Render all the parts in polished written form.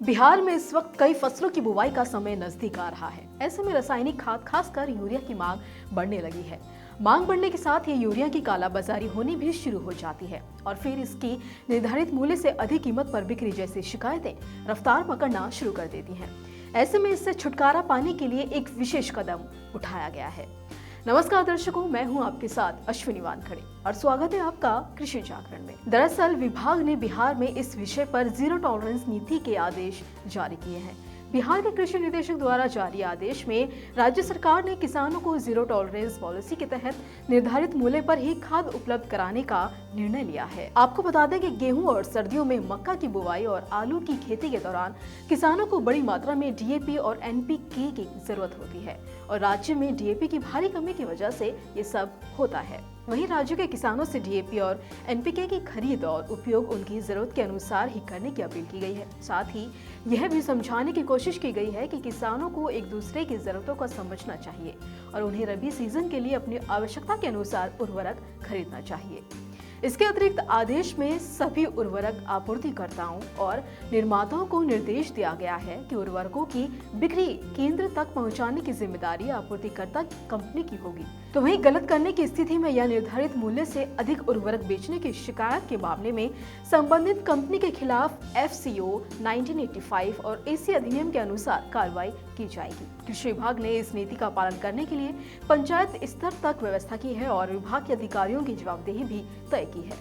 बिहार में इस वक्त कई फसलों की बुवाई का समय नजदीक आ रहा है। ऐसे में रासायनिक खाद खासकर यूरिया की मांग बढ़ने लगी है। मांग बढ़ने के साथ ही यूरिया की कालाबाजारी होनी भी शुरू हो जाती है और फिर इसकी निर्धारित मूल्य से अधिक कीमत पर बिक्री जैसी शिकायतें रफ्तार पकड़ना शुरू कर देती हैं। ऐसे में इससे छुटकारा पाने के लिए एक विशेष कदम उठाया गया है। नमस्कार दर्शकों, मैं हूं आपके साथ अश्विनी वानखड़े और स्वागत है आपका कृषि जागरण में। दरअसल विभाग ने बिहार में इस विषय पर जीरो टॉलरेंस नीति के आदेश जारी किए हैं। बिहार के कृषि निदेशक द्वारा जारी आदेश में राज्य सरकार ने किसानों को जीरो टॉलरेंस पॉलिसी के तहत निर्धारित मूल्य पर ही खाद उपलब्ध कराने का निर्णय लिया है। आपको बता दें कि गेहूं और सर्दियों में मक्का की बुवाई और आलू की खेती के दौरान किसानों को बड़ी मात्रा में डीएपी और एनपीके की जरूरत होती है और राज्य में डीएपी की भारी कमी की वजह से ये सब होता है। वहीं राज्य के किसानों से डीएपी और एनपीके की खरीद और उपयोग उनकी जरूरत के अनुसार ही करने की अपील की गई है। साथ ही यह भी समझाने की कोशिश की गई है कि किसानों को एक दूसरे की जरूरतों को समझना चाहिए और उन्हें रबी सीजन के लिए अपनी आवश्यकता के अनुसार उर्वरक खरीदना चाहिए। इसके अतिरिक्त आदेश में सभी उर्वरक आपूर्तिकर्ताओं और निर्माताओं को निर्देश दिया गया है कि उर्वरकों की बिक्री केंद्र तक पहुंचाने की जिम्मेदारी आपूर्तिकर्ता कंपनी की होगी। तो वहीं गलत करने की स्थिति में या निर्धारित मूल्य से अधिक उर्वरक बेचने की शिकायत के मामले में संबंधित कंपनी के खिलाफ FCO 1985 और AC अधिनियम के अनुसार कार्रवाई की जाएगी। कृषि विभाग ने इस नीति का पालन करने के लिए पंचायत स्तर तक व्यवस्था की है और विभाग के अधिकारियों की जवाबदेही भी तय की है।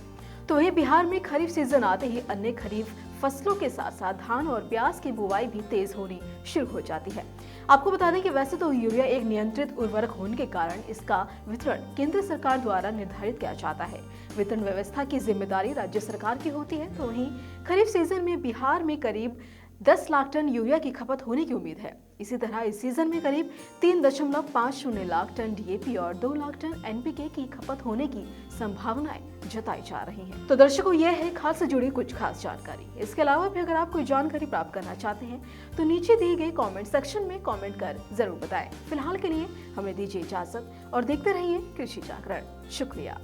तो वहीं बिहार में खरीफ सीजन आते ही अन्य खरीफ फसलों के साथ साथ धान और प्याज की बुवाई भी तेज होनी शुरू हो जाती है। आपको बता दें कि वैसे तो यूरिया एक नियंत्रित उर्वरक होने के कारण इसका वितरण केंद्र सरकार द्वारा निर्धारित किया जाता है। वितरण व्यवस्था की जिम्मेदारी राज्य सरकार की होती है। तो वहीं खरीफ सीजन में बिहार में करीब 10 लाख टन यूरिया की खपत होने की उम्मीद है। इसी तरह इस सीजन में करीब 3.50 लाख टन डीएपी और 2 लाख टन एनपीके की खपत होने की संभावनाएं जताई जा रही हैं। तो दर्शकों, यह है खाद से जुड़ी कुछ खास जानकारी। इसके अलावा भी अगर आप कोई जानकारी प्राप्त करना चाहते हैं तो नीचे दिए गए कमेंट सेक्शन में कमेंट कर जरूर बताएं। फिलहाल के लिए हमें दीजिए इजाजत और देखते रहिए कृषि जागरण। शुक्रिया।